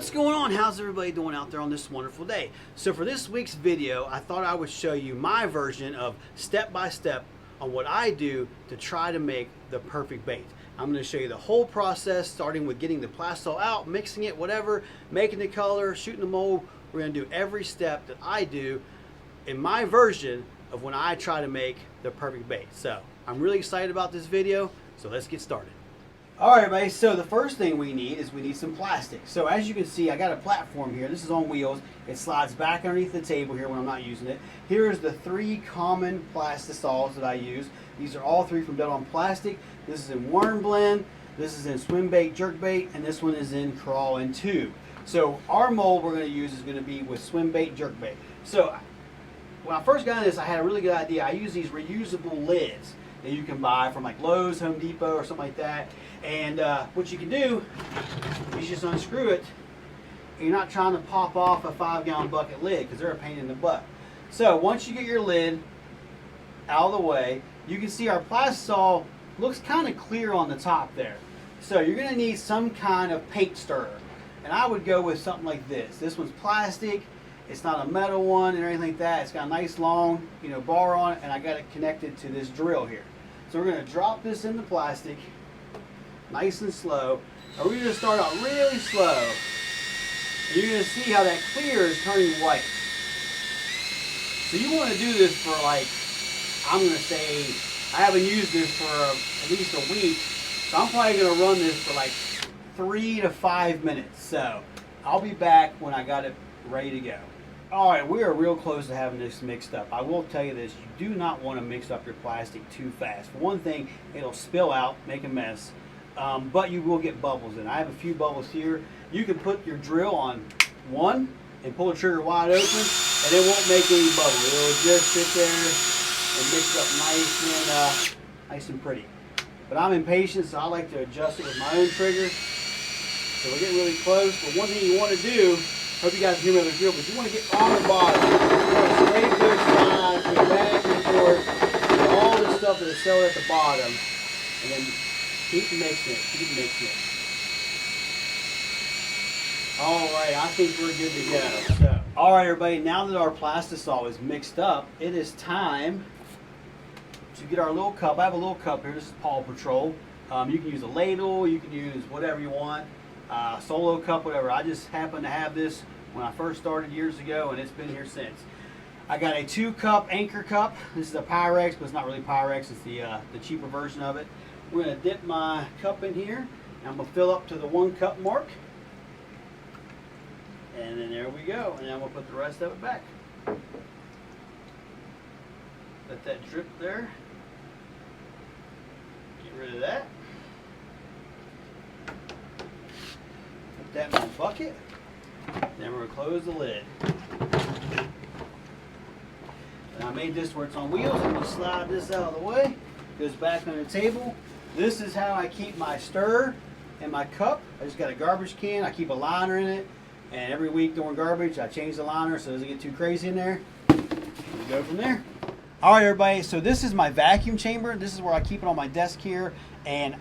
What's going on? How's everybody doing out there on this wonderful day? So for this week's video, I thought I would show you my version of step-by-step on what I do to try to make the perfect bait. I'm going to show you the whole process, starting with getting the plastel out, mixing it, whatever, making the color, shooting the mold. We're going to do every step that I do in my version of when I try to make the perfect bait. So I'm really excited about this video, so let's get started. Alright everybody, so the first thing we need some plastic. So as you can see, I got a platform here. This is on wheels. It slides back underneath the table here when I'm not using it. Here's the three common plastisols that I use. These are all three from Dead On Plastic. This is in Worm Blend, this is in Swim Bait, Jerk Bait, and this one is in Crawl and Tube. So our mold we're going to use is going to be with Swim Bait, Jerk Bait. So when I first got into this, I had a really good idea. I use these reusable lids that you can buy from like Lowe's, Home Depot, or something like that. And what you can do is just unscrew it. You're not trying to pop off a 5-gallon bucket lid because they're a pain in the butt. So once you get your lid out of the way, you can see our plastisol looks kind of clear on the top there. So you're going to need some kind of paint stirrer. And I would go with something like this. This one's plastic. It's not a metal one or anything like that. It's got a nice long, bar on it, and I got it connected to this drill here. So we're going to drop this in the plastic, nice and slow. And we're going to start out really slow. And you're going to see how that clear is turning white. So you want to do this for I'm going to say, I haven't used this for at least a week. So I'm probably going to run this for 3 to 5 minutes. So I'll be back when I got it ready to go. Alright, we are real close to having this mixed up. I will tell you this, you do not want to mix up your plastic too fast. For one thing, it'll spill out, make a mess, but you will get bubbles in. I have a few bubbles here. You can put your drill on one and pull the trigger wide open, and it won't make any bubbles. It'll just sit there and mix up nice and pretty. But I'm impatient, so I like to adjust it with my own trigger. So we're getting really close, but one thing you want to do, hope you guys hear me on the drill, but you want to get on the bottom. You want to scrape those sides, go back and forth, get all the stuff that is still at the bottom, and then keep mixing it, Alright, I think we're good to go. So, alright everybody, now that our plastisol is mixed up, it is time to get our little cup. I have a little cup here, this is Paw Patrol. You can use a ladle, you can use whatever you want. Solo cup, whatever. I just happened to have this when I first started years ago, and it's been here since. I got a 2-cup anchor cup. This is a Pyrex, but it's not really Pyrex. It's the cheaper version of it. We're going to dip my cup in here, and I'm going to fill up to the 1-cup mark. And then there we go. And then I'm going to put the rest of it back. Let that drip there. Get rid of that. That in my bucket. Then we're going to close the lid. And I made this where it's on wheels. I'm going to slide this out of the way. Goes back on the table. This is how I keep my stirrer and my cup. I just got a garbage can. I keep a liner in it. And every week during garbage, I change the liner so it doesn't get too crazy in there. We go from there. Alright everybody, so this is my vacuum chamber. This is where I keep it on my desk here. And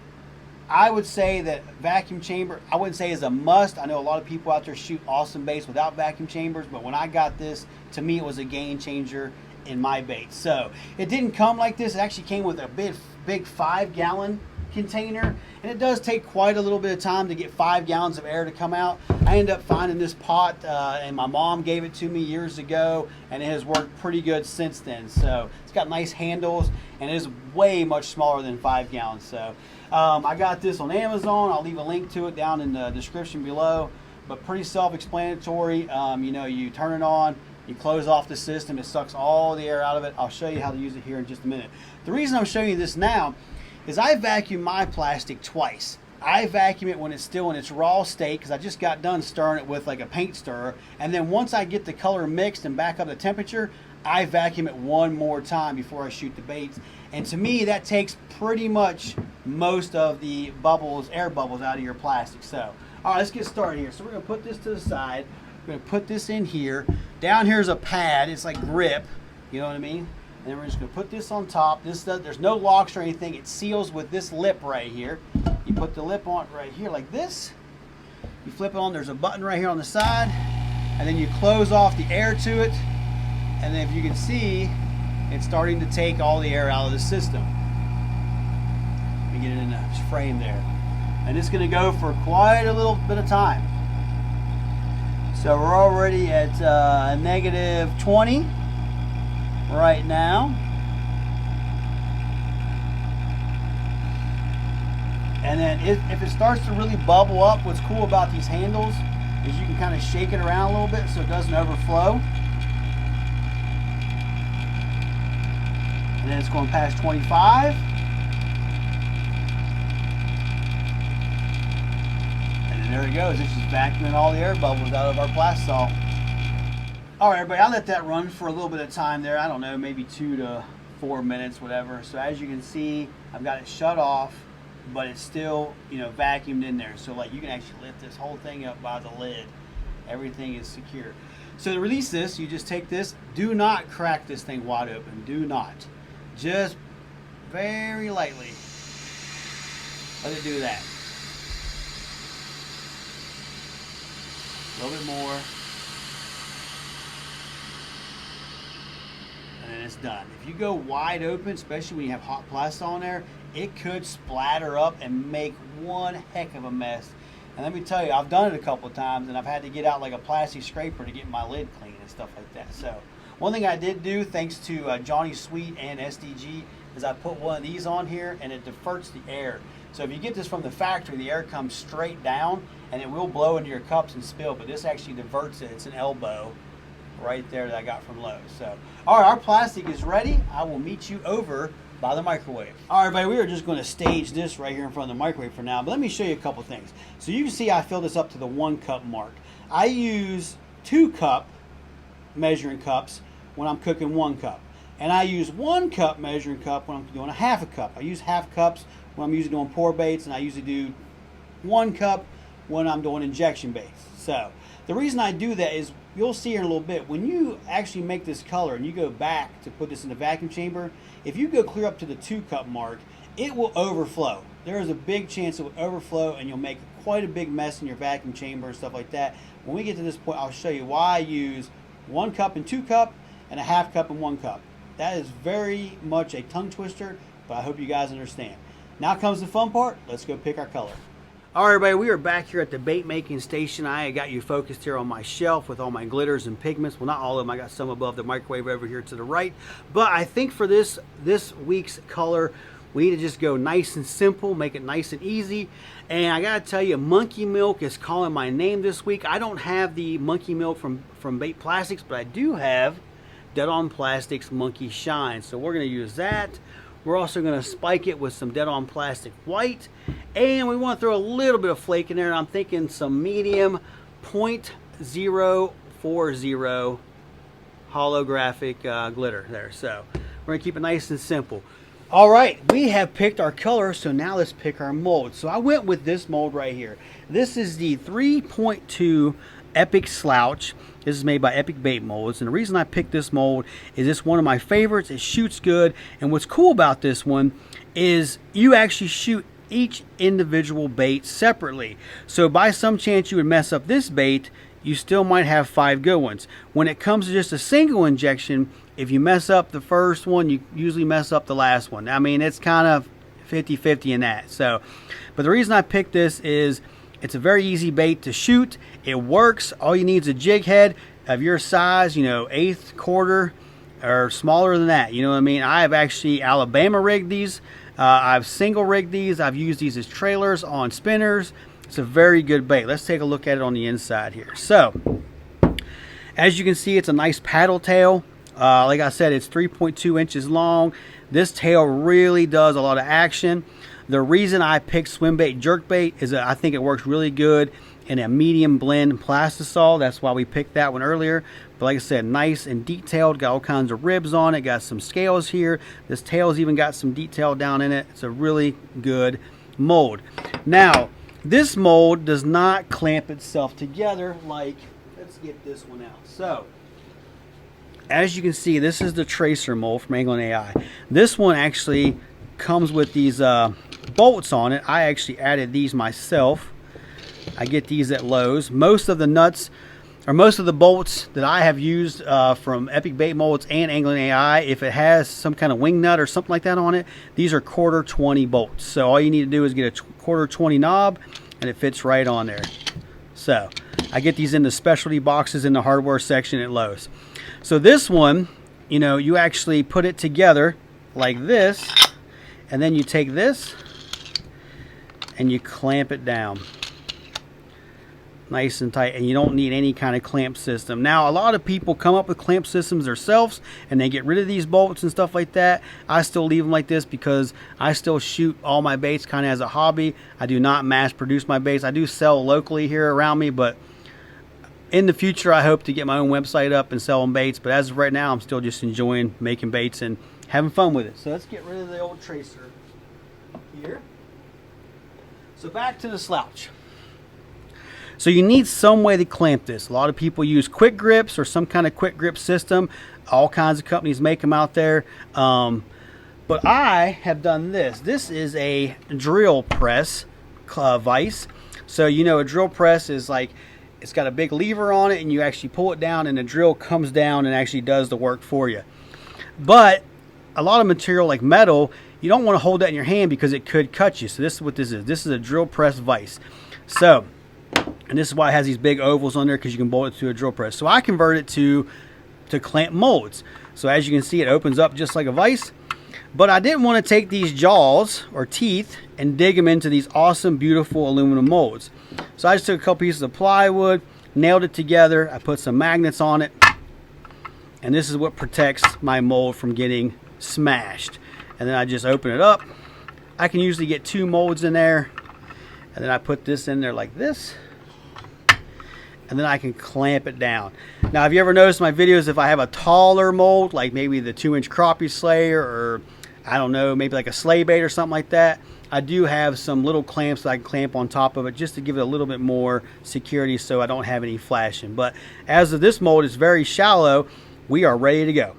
I would say that vacuum chamber, I wouldn't say is a must. I know a lot of people out there shoot awesome baits without vacuum chambers, but when I got this, to me it was a game changer in my bait. So it didn't come like this. It actually came with a big 5-gallon container, and it does take quite a little bit of time to get 5 gallons of air to come out. I ended up finding this pot, and my mom gave it to me years ago, and it has worked pretty good since then. So it's got nice handles, and it is way much smaller than 5 gallons. So I got this on Amazon. I'll leave a link to it down in the description below, but pretty self-explanatory. You turn it on, you close off the system, it sucks all the air out of it. I'll show you how to use it here in just a minute. The reason I'm showing you this now is I vacuum my plastic twice. I vacuum it when it's still in its raw state because I just got done stirring it with like a paint stirrer, and then once I get the color mixed and back up the temperature, I vacuum it one more time before I shoot the baits. And to me, that takes pretty much most of the air bubbles out of your plastic. So, all right, let's get started here. So we're going to put this to the side. We're going to put this in here. Down here is a pad. It's like grip. You know what I mean? And then we're just going to put this on top. There's no locks or anything. It seals with this lip right here. You put the lip on right here like this. You flip it on, there's a button right here on the side, and then you close off the air to it, and then if you can see, it's starting to take all the air out of the system. Let me get it in the frame there. And it's going to go for quite a little bit of time. So we're already at negative 20 right now. And then if it starts to really bubble up, what's cool about these handles is you can kind of shake it around a little bit so it doesn't overflow. And then it's going past 25. And then there it goes. It's just vacuuming all the air bubbles out of our plastisol. All right, everybody, I'll let that run for a little bit of time there. I don't know, maybe 2 to 4 minutes, whatever. So as you can see, I've got it shut off, but it's still, you know, vacuumed in there. So like you can actually lift this whole thing up by the lid. Everything is secure. So to release this, you just take this. Do not crack this thing wide open. Do not. Just very lightly let it do that. A little bit more. And then it's done. If you go wide open, especially when you have hot plastic on there, it could splatter up and make one heck of a mess. And let me tell you, I've done it a couple of times, and I've had to get out like a plastic scraper to get my lid clean and stuff like that. So one thing I did do, thanks to Johnny Sweet and SDG, is I put one of these on here, and it diverts the air. So if you get this from the factory, the air comes straight down, and it will blow into your cups and spill, but this actually diverts it. It's an elbow right there that I got from Lowe's. So, all right, our plastic is ready. I will meet you over by the microwave. All right, everybody, we are just going to stage this right here in front of the microwave for now, but let me show you a couple things. So you can see I fill this up to the 1 cup mark. I use 2 cup measuring cups when I'm cooking 1 cup. And I use 1 cup measuring cup when I'm doing a half a cup. I use half cups when I'm usually doing pour baits, and I usually do 1 cup when I'm doing injection baits. So the reason I do that is, you'll see in a little bit, when you actually make this color and you go back to put this in the vacuum chamber, if you go clear up to the 2 cup mark, it will overflow. There is a big chance it will overflow, and you'll make quite a big mess in your vacuum chamber and stuff like that. When we get to this point, I'll show you why I use 1 cup and 2 cup and a half cup and 1 cup. That is very much a tongue twister, but I hope you guys understand. Now comes the fun part. Let's go pick our color. All right, everybody, we are back here at the bait making station. I got you focused here on my shelf with all my glitters and pigments. Well, not all of them. I got some above the microwave over here to the right. But I think for this week's color, we need to just go nice and simple, make it nice and easy. And I got to tell you, Monkey Milk is calling my name this week. I don't have the Monkey Milk from Bait Plastics, but I do have Dead On Plastics Monkey Shine. So we're going to use that. We're also going to spike it with some Dead On Plastic White. And we want to throw a little bit of flake in there. And I'm thinking some medium 0.040 holographic glitter there. So we're going to keep it nice and simple. All right, we have picked our color, so now let's pick our mold. So I went with this mold right here. This is the 3.2 Epic Slouch. This is made by Epic Bait Molds, and the reason I picked this mold is it's one of my favorites. It shoots good, and what's cool about this one is you actually shoot each individual bait separately. So by some chance you would mess up this bait, you still might have 5 good ones. When it comes to just a single injection, if you mess up the first one, you usually mess up the last one. I mean, it's kind of 50-50 in that. So, but the reason I picked this is it's a very easy bait to shoot. It works. All you need is a jig head of your size, you know, 1/8, quarter, or smaller than that. You know what I mean? I have actually Alabama rigged these. I've single rigged these. I've used these as trailers on spinners. It's a very good bait. Let's take a look at it on the inside here. So, as you can see, it's a nice paddle tail. Like I said, it's 3.2 inches long. This tail really does a lot of action. The reason I picked swim bait jerkbait is that I think it works really good in a medium blend plastisol. That's why we picked that one earlier. But like I said, nice and detailed, got all kinds of ribs on it, got some scales here. This tail's even got some detail down in it. It's a really good mold. Now, this mold does not clamp itself together like, let's get this one out. So, as you can see, this is the tracer mold from Anglin AI. This one actually comes with these bolts on it. I actually added these myself. I get these at Lowe's. Most of the nuts, or most of the bolts that I have used from Epic Bait Molds and Angling AI, if it has some kind of wing nut or something like that on it, these are 1/4 20 bolts. So all you need to do is get a 1/4 20 knob, and it fits right on there. So I get these in the specialty boxes in the hardware section at Lowe's. So this one, you know, you actually put it together like this, and then you take this and you clamp it down nice and tight, and you don't need any kind of clamp system. Now, a lot of people come up with clamp systems themselves and they get rid of these bolts and stuff like that. I still leave them like this because I still shoot all my baits kind of as a hobby. I do not mass produce my baits. I do sell locally here around me, but in the future I hope to get my own website up and sell them baits. But as of right now, I'm still just enjoying making baits and having fun with it. So let's get rid of the old tracer here. So back to the Slouch. So you need some way to clamp this. A lot of people use quick grips or some kind of quick grip system. All kinds of companies make them out there. But I have done this. This is a drill press vise. So you know, a drill press is like, it's got a big lever on it and you actually pull it down and the drill comes down and actually does the work for you. But a lot of material like metal, you don't want to hold that in your hand because it could cut you. So this is what this is. This is a drill press vise. So, and this is why it has these big ovals on there, because you can bolt it to a drill press. So I convert it to clamp molds. So as you can see, it opens up just like a vise. But I didn't want to take these jaws or teeth and dig them into these awesome, beautiful aluminum molds. So I just took a couple pieces of plywood, nailed it together. I put some magnets on it. And this is what protects my mold from getting smashed. And then I just open it up. I can usually get 2 molds in there. And then I put this in there like this. And then I can clamp it down. Now, have you ever noticed my videos, if I have a taller mold, like maybe the 2-inch crappie slayer, or I don't know, maybe like a sleigh bait or something like that, I do have some little clamps that I can clamp on top of it just to give it a little bit more security so I don't have any flashing. But as of this mold is very shallow, we are ready to go.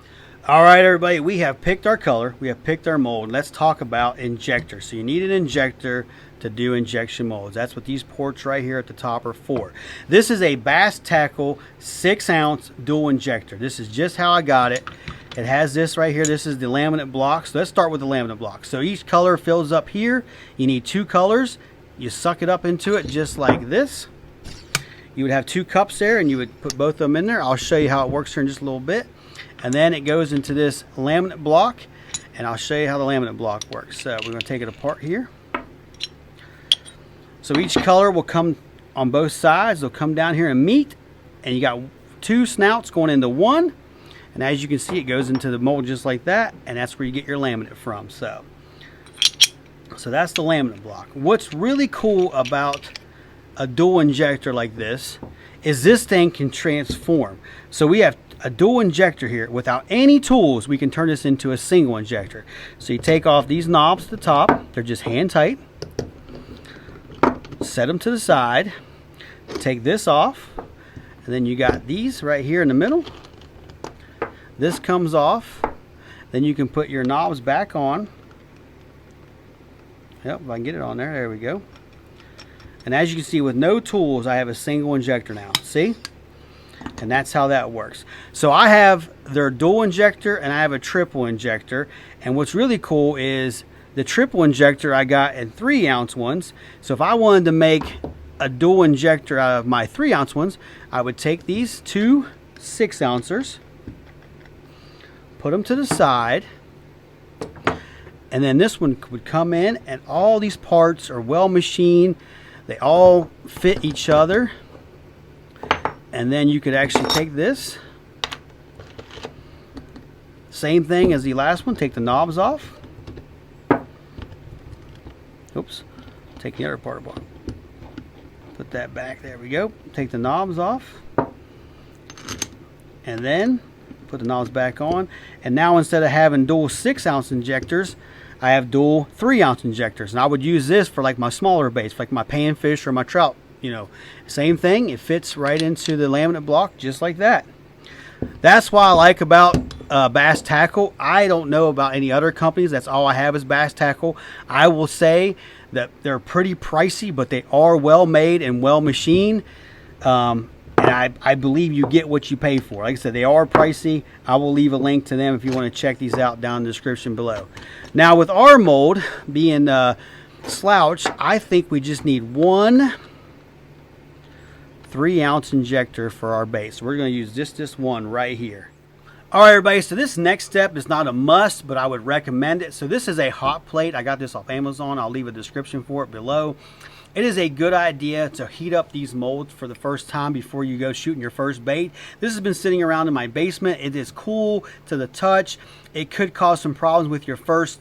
All right, everybody, we have picked our color, we have picked our mold. Let's talk about injectors. So you need an injector to do injection molds. That's what these ports right here at the top are for. This is a Bass Tackle 6-ounce dual injector. This is just how I got it. It has this right here. This is the laminate block. So let's start with the laminate block. So each color fills up here. You need 2 colors. You suck it up into it just like this. You would have 2 cups there and you would put both of them in there. I'll show you how it works here in just a little bit. And then it goes into this laminate block, and I'll show you how the laminate block works. So we're going to take it apart here. So each color will come on both sides. They'll come down here and meet, and you got 2 snouts going into one. And as you can see, it goes into the mold just like that, and that's where you get your laminate from. So that's the laminate block. What's really cool about a dual injector like this is this thing can transform. So we have a dual injector here. Without any tools, we can turn this into a single injector. So you take off these knobs at the top. They're just hand tight. Set them to the side. Take this off. And then you got these right here in the middle. This comes off. Then you can put your knobs back on. Yep, if I can get it on there. There we go. And as you can see, with no tools, I have a single injector now. See? And that's how that works. So I have their dual injector and I have a triple injector. And what's really cool is the triple injector I got in 3-ounce ones. So if I wanted to make a dual injector out of my 3-ounce ones, I would take these 2 6-ouncers, put them to the side, and then this one would come in, and all these parts are well machined. They all fit each other. And then you could actually take this, same thing as the last one, take the knobs off. Oops, take the other part apart. Put that back, there we go. Take the knobs off. And then put the knobs back on. And now instead of having dual 6-ounce injectors, I have dual 3-ounce injectors. And I would use this for like my smaller baits, like my panfish or my trout. You know, same thing, it fits right into the laminate block just like that. That's what I like about Bass Tackle. I don't know about any other companies. That's all I have is Bass Tackle. I will say that they're pretty pricey, but they are well made and well machined. And I believe you get what you pay for. Like I said, they are pricey. I will leave a link to them if you want to check these out down in the description below. Now with our mold being Slouch, I think we just need one 3-ounce injector for our bait. So we're going to use just this one right here. All right, everybody, so this next step is not a must, but I would recommend it. So this is a hot plate. I got this off Amazon. I'll leave a description for it below. It is a good idea to heat up these molds for the first time before you go shooting your first bait. This has been sitting around in my basement. It is cool to the touch. It could cause some problems with your first,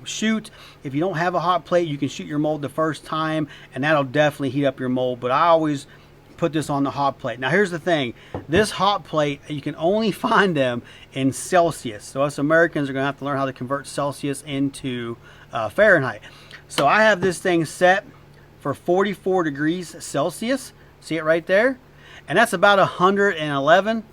shoot. If you don't have a hot plate, you can shoot your mold the first time, and that'll definitely heat up your mold. But I always put this on the hot plate. Now here's the thing, this hot plate, you can only find them in Celsius. So us Americans are gonna have to learn how to convert Celsius into Fahrenheit. So I have this thing set for 44 degrees Celsius. See it right there? And that's about 111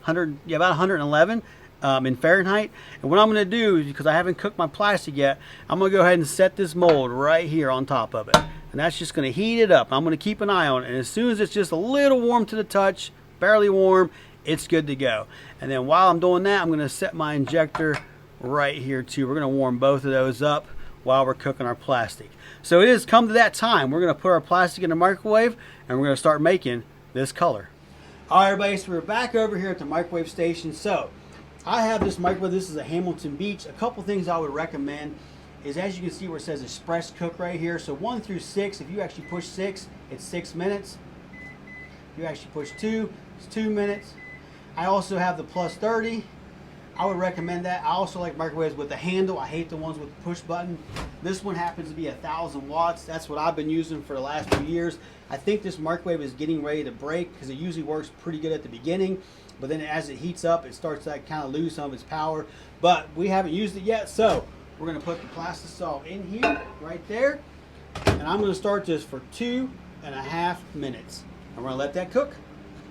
in Fahrenheit. And what I'm gonna do, because I haven't cooked my plastic yet, I'm gonna go ahead and set this mold right here on top of it. And that's just going to heat it up. I'm going to keep an eye on it. And as soon as it's just a little warm to the touch, barely warm, it's good to go. And then while I'm doing that, I'm going to set my injector right here too. We're going to warm both of those up while we're cooking our plastic. So it has come to that time. We're going to put our plastic in the microwave and we're going to start making this color. All right, everybody, so we're back over here at the microwave station. So I have this microwave. This is a Hamilton Beach. A couple things I would recommend is, as you can see where it says express cook right here, so 1 through 6, if you actually push 6, it's 6 minutes. If you actually push 2, it's 2 minutes. I also have the plus 30. I would recommend that. I also like microwaves with the handle. I hate the ones with the push button. This one happens to be 1,000 watts. That's what I've been using for the last few years. I think this microwave is getting ready to break because it usually works pretty good at the beginning, but then as it heats up, it starts to kind of lose some of its power. But we haven't used it yet, so we're going to put the plastisol in here, right there. And I'm going to start this for 2.5 minutes. I'm going to let that cook.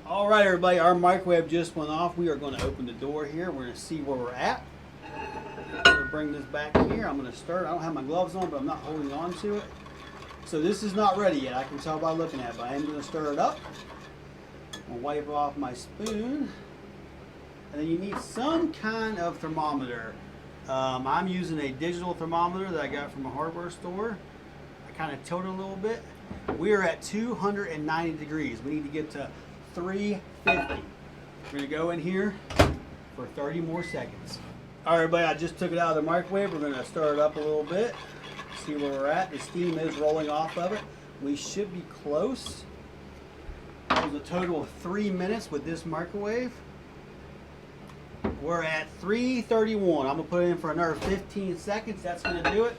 All right, everybody, our microwave just went off. We are going to open the door here. We're going to see where we're at. I'm going to bring this back here. I'm going to stir it. I don't have my gloves on, but I'm not holding on to it. So this is not ready yet. I can tell by looking at it, but I am going to stir it up. I'll wipe off my spoon. And then you need some kind of thermometer. I'm using a digital thermometer that I got from a hardware store. I kind of tilt it a little bit. We are at 290 degrees. We need to get to 350. We're going to go in here for 30 more seconds. All right, everybody, I just took it out of the microwave. We're going to stir it up a little bit. See where we're at. The steam is rolling off of it. We should be close. That was a total of 3 minutes with this microwave. We're at 3:31. I'm going to put it in for another 15 seconds. That's going to do it.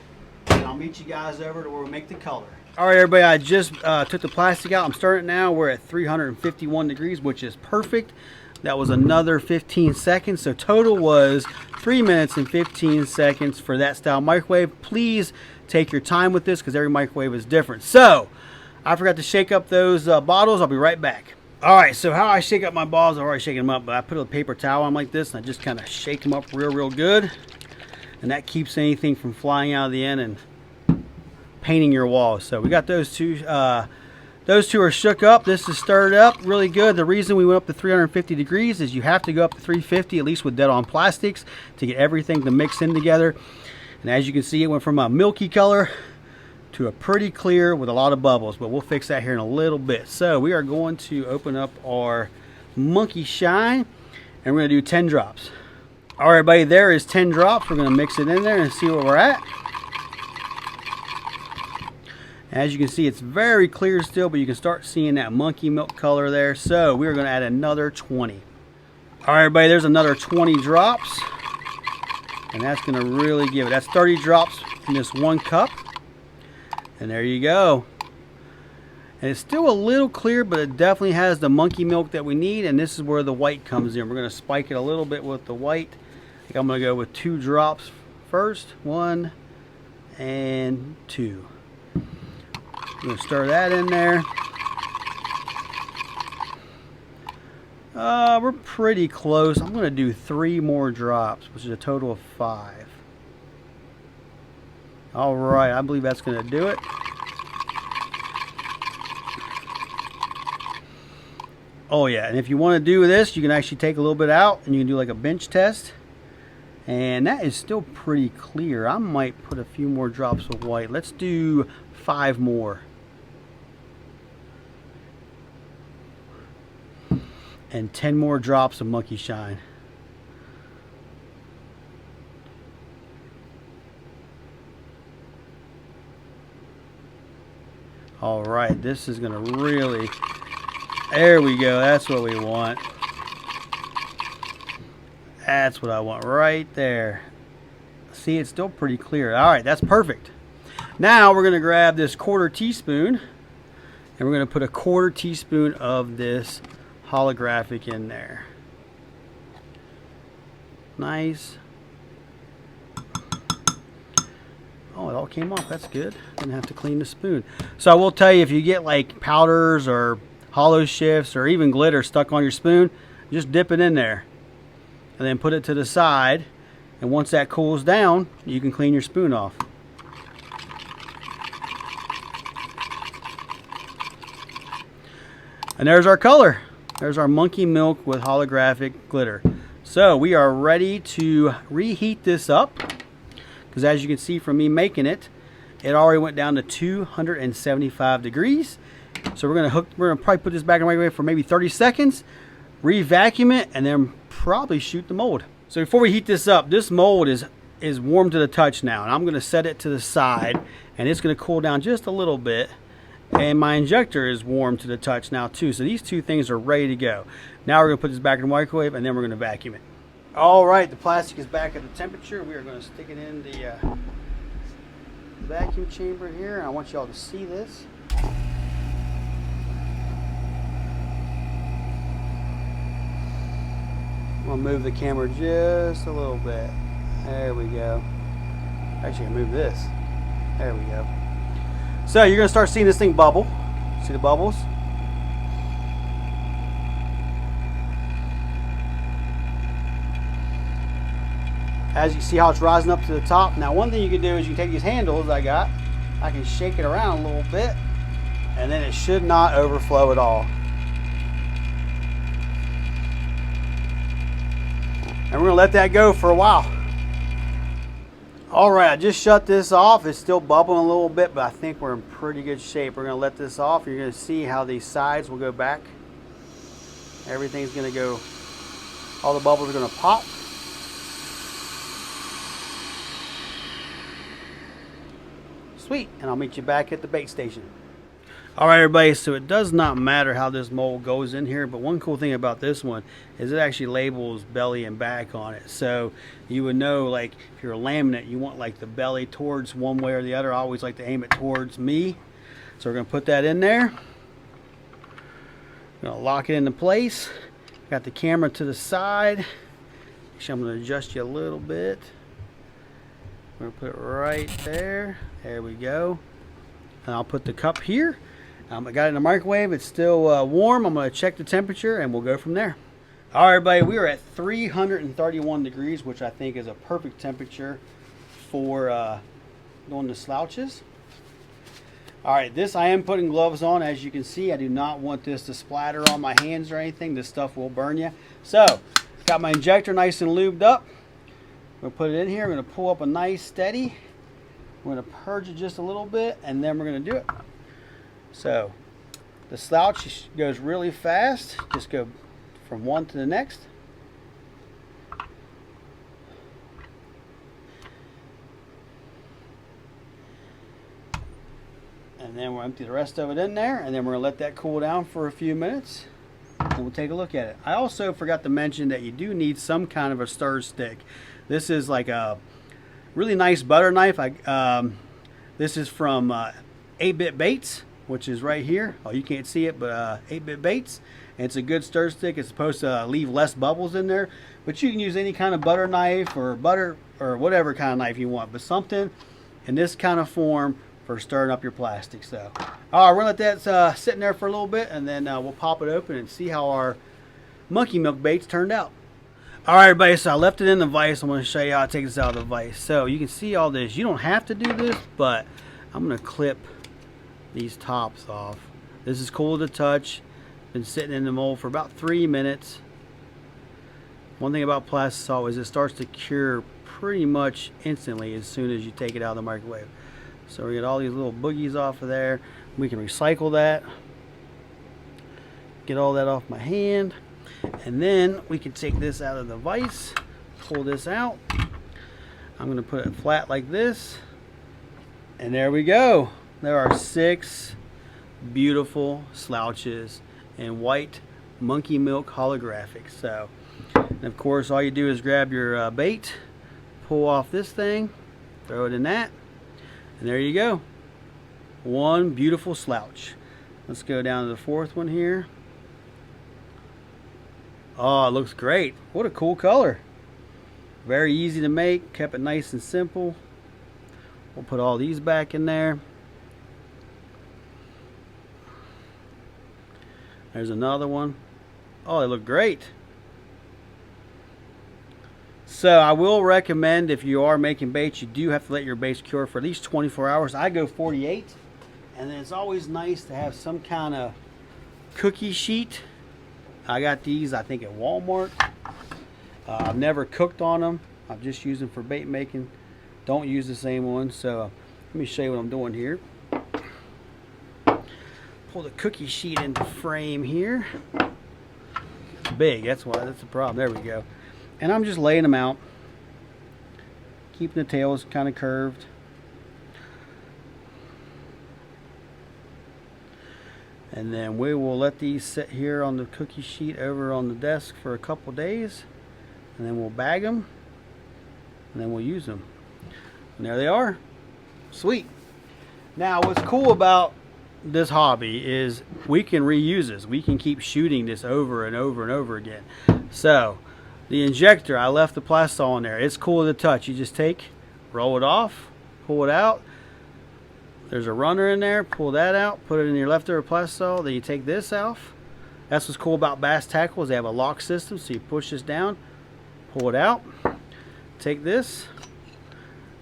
And I'll meet you guys over to where we make the color. All right, everybody, I just took the plastic out. I'm stirring it now. We're at 351 degrees, which is perfect. That was another 15 seconds. So total was 3 minutes and 15 seconds for that style microwave. Please take your time with this because every microwave is different. So I forgot to shake up those bottles. I'll be right back. All right, so how I shake up my balls, I've already shaken them up, but I put a paper towel on like this and I just kind of shake them up real good. And that keeps anything from flying out of the end and painting your walls. So we got those two. Those two are shook up. This is stirred up really good. The reason we went up to 350 degrees is you have to go up to 350, at least with dead on plastics, to get everything to mix in together. And as you can see, it went from a milky color to a pretty clear with a lot of bubbles, but we'll fix that here in a little bit. So we are going to open up our Monkey Shine and we're going to do 10 drops. All right, everybody, there is 10 drops. We're going to mix it in there and see where we're at. As you can see, it's very clear still, but you can start seeing that monkey milk color there. So we're going to add another 20. All right, everybody, there's another 20 drops. And that's going to really give it. That's 30 drops in this 1 cup. And there you go. And it's still a little clear, but it definitely has the monkey milk that we need. And this is where the white comes in. We're going to spike it a little bit with the white. I think I'm going to go with 2 drops first. 1 and 2. I'm going to stir that in there. We're pretty close. I'm going to do 3 more drops, which is a total of 5. All right, I believe that's going to do it. Oh yeah, and if you want to do this, you can actually take a little bit out and you can do like a bench test. And that is still pretty clear. I might put a few more drops of white. Let's do 5 more. And 10 more drops of Monkey Shine. All right, this is gonna really, there we go, that's what we want. That's what I want right there. See, it's still pretty clear. All right, that's perfect. Now we're gonna grab this 1/4 teaspoon and we're gonna put a 1/4 teaspoon of this holographic in there. Nice. Oh, it all came off. That's good. Didn't have to clean the spoon. So I will tell you, if you get like powders or hollow shifts or even glitter stuck on your spoon, just dip it in there and then put it to the side. And once that cools down, you can clean your spoon off. And there's our color. There's our monkey milk with holographic glitter. So we are ready to reheat this up, because as you can see from me making it, it already went down to 275 degrees. So we're gonna probably put this back in the microwave for maybe 30 seconds, re-vacuum it, and then probably shoot the mold. So before we heat this up, this mold is warm to the touch now, and I'm gonna set it to the side, and it's gonna cool down just a little bit. And my injector is warm to the touch now too. So these two things are ready to go. Now we're gonna put this back in the microwave and then we're gonna vacuum it. All right, the plastic is back at the temperature. We are gonna stick it in the vacuum chamber here. I want y'all to see this. I'm gonna move the camera just a little bit. There we go. Actually, I move this. There we go. So you're going to start seeing this thing bubble. See the bubbles? As you see how it's rising up to the top. Now one thing you can do is you can take these handles I can shake it around a little bit, and then it should not overflow at all. And we're going to let that go for a while. All right, I just shut this off. It's still bubbling a little bit, but I think we're in pretty good shape. We're gonna let this off. You're gonna see how these sides will go back. Everything's gonna go, all the bubbles are gonna pop. Sweet, and I'll meet you back at the bake station. All right, everybody, so it does not matter how this mold goes in here, but one cool thing about this one is it actually labels belly and back on it. So you would know, like, if you're a laminate, you want like the belly towards one way or the other. I always like to aim it towards me. So we're gonna put that in there. Gonna lock it into place. Got the camera to the side. Actually, I'm gonna adjust you a little bit. We're gonna put it right there. There we go. And I'll put the cup here. I got it in the microwave. It's still warm. I'm going to check the temperature and we'll go from there. All right, everybody, we are at 331 degrees, which I think is a perfect temperature for doing the slouches. All right, this I am putting gloves on. As you can see, I do not want this to splatter on my hands or anything. This stuff will burn you. So, got my injector nice and lubed up. I'm going to put it in here. I'm going to pull up a nice steady. We're going to purge it just a little bit, and then we're going to do it. So the slouch goes really fast. Just go from one to the next. And then we'll empty the rest of it in there, and then we're going to let that cool down for a few minutes, and we'll take a look at it. I also forgot to mention that you do need some kind of a stir stick. This is like a really nice butter knife. This is from 8-Bit Baits, which is right here. Oh, you can't see it, but 8-Bit Baits. And it's a good stir stick. It's supposed to leave less bubbles in there. But you can use any kind of butter knife or whatever kind of knife you want. But something in this kind of form for stirring up your plastic. So, all right, we're gonna let that sit in there for a little bit, and then we'll pop it open and see how our monkey milk baits turned out. Alright everybody, so I left it in the vise. I'm going to show you how to take this out of the vise. So you can see all this. You don't have to do this, but I'm going to clip these tops off. This is cool to touch. Been sitting in the mold for about 3 minutes. One thing about plastic salt is it starts to cure pretty much instantly as soon as you take it out of the microwave. So we get all these little boogies off of there. We can recycle that. Get all that off my hand. And then we can take this out of the vise, pull this out. I'm going to put it flat like this. And there we go. There are 6 beautiful slouches in white monkey milk holographic. So, and of course, all you do is grab your bait, pull off this thing, throw it in that, and there you go. One beautiful slouch. Let's go down to the 4th one here. Oh, it looks great. What a cool color. Very easy to make. Kept it nice and simple. We'll put all these back in there. There's another one. Oh, they look great. So I will recommend, if you are making baits, you do have to let your baits cure for at least 24 hours. I go 48. And then it's always nice to have some kind of cookie sheet. I got these, I think, at Walmart. I've never cooked on them. I've just used them for bait making. Don't use the same one. So let me show you what I'm doing here. Pull the cookie sheet into frame here. It's big, that's the problem. There we go. And I'm just laying them out, keeping the tails kind of curved. And then we will let these sit here on the cookie sheet over on the desk for a couple days, and then we'll bag them, and then we'll use them. And there they are. Sweet. Now what's cool about this hobby is we can reuse this. We can keep shooting this over and over and over again. So the injector, I left the plastic on there. It's cool to touch. You just take, roll it off, pull it out. There's a runner in there. Pull that out, put it in your leftover plastic. Then you take this off. That's what's cool about bass tackles. They have a lock system, so you push this down, pull it out, take this,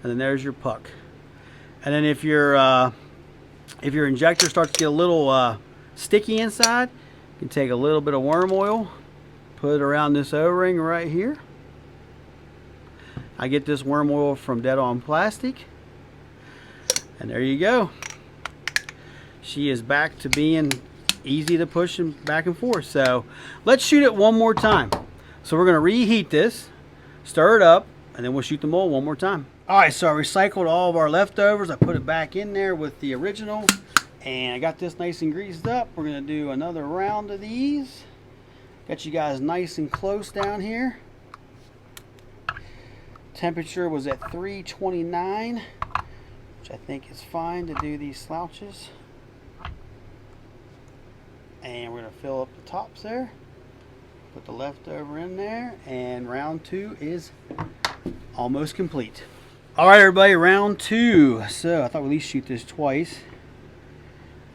and then there's your puck. And then if your injector starts to get a little sticky inside, you can take a little bit of worm oil, put it around this O-ring right here. I get this worm oil from Dead On Plastic. And there you go. She is back to being easy to push and back and forth. So let's shoot it one more time. So we're going to reheat this, stir it up, and then we'll shoot the mold one more time. Alright, so I recycled all of our leftovers. I put it back in there with the original. And I got this nice and greased up. We're going to do another round of these. Got you guys nice and close down here. Temperature was at 329. Which I think is fine to do these slouches. And we're going to fill up the tops there. Put the leftover in there. And round 2 is almost complete. Alright everybody, round 2. So I thought we'd at least shoot this twice.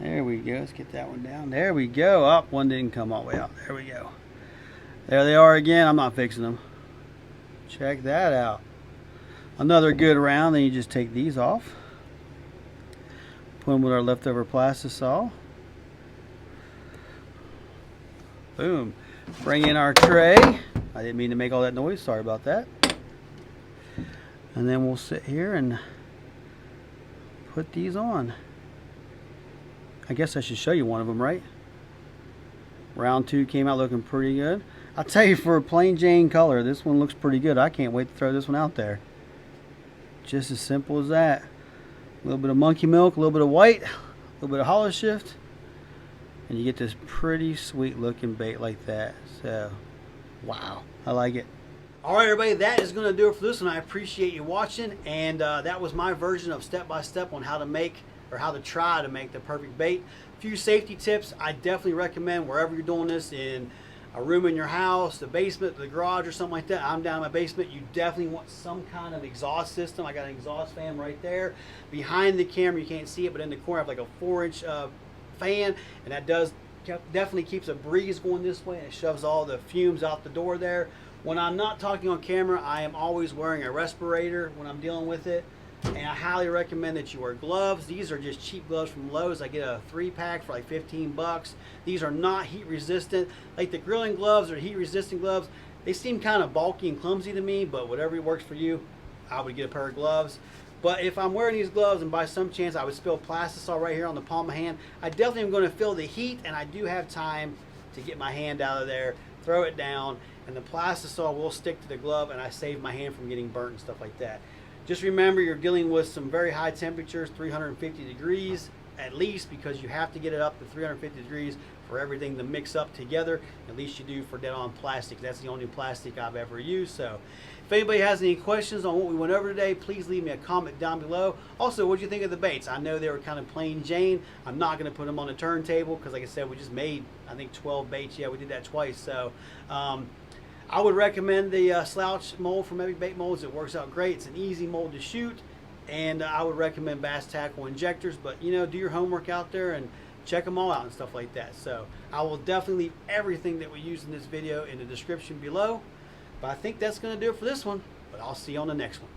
There we go. Let's get that one down. There we go. Up, one didn't come all the way out. There we go. There they are again. I'm not fixing them. Check that out. Another good round. Then you just take these off. Put them with our leftover plastisol. Boom. Bring in our tray. I didn't mean to make all that noise. Sorry about that. And then we'll sit here and put these on. I guess I should show you one of them, right? Round 2 came out looking pretty good. I'll tell you, for a plain Jane color, this one looks pretty good. I can't wait to throw this one out there. Just as simple as that. A little bit of monkey milk, a little bit of white, a little bit of hollow shift, and you get this pretty sweet looking bait like that. So, wow, I like it. Alright everybody, that is going to do it for this one. I appreciate you watching, and that was my version of step-by-step on how to make, or how to try to make the perfect bait. A few safety tips I definitely recommend wherever you're doing this, in a room in your house, the basement, the garage, or something like that. I'm down in my basement. You definitely want some kind of exhaust system. I got an exhaust fan right there. Behind the camera, you can't see it, but in the corner I have like a 4-inch fan, and that does definitely keeps a breeze going this way, and it shoves all the fumes out the door there. When I'm not talking on camera, I am always wearing a respirator when I'm dealing with it. And I highly recommend that you wear gloves. These are just cheap gloves from Lowe's. I get a 3-pack for like 15 bucks. These are not heat resistant. Like the grilling gloves or heat resistant gloves, they seem kind of bulky and clumsy to me, but whatever works for you, I would get a pair of gloves. But if I'm wearing these gloves and by some chance I would spill plastisol right here on the palm of my hand, I definitely am going to feel the heat, and I do have time to get my hand out of there, throw it down, and the plastisol will stick to the glove, and I save my hand from getting burnt and stuff like that. Just remember, you're dealing with some very high temperatures, 350 degrees at least, because you have to get it up to 350 degrees for everything to mix up together. At least you do for dead-on plastic. That's the only plastic I've ever used. So if anybody has any questions on what we went over today, please leave me a comment down below. Also, what do you think of the baits? I know they were kind of plain Jane. I'm not going to put them on the turntable because, like I said, we just made, I think, 12 baits. Yeah, we did that twice. So I would recommend the Slouch mold from Epic Bait Molds. It works out great. It's an easy mold to shoot. And I would recommend Bass Tackle Injectors. But, you know, do your homework out there and check them all out and stuff like that. So I will definitely leave everything that we use in this video in the description below. But I think that's going to do it for this one. But I'll see you on the next one.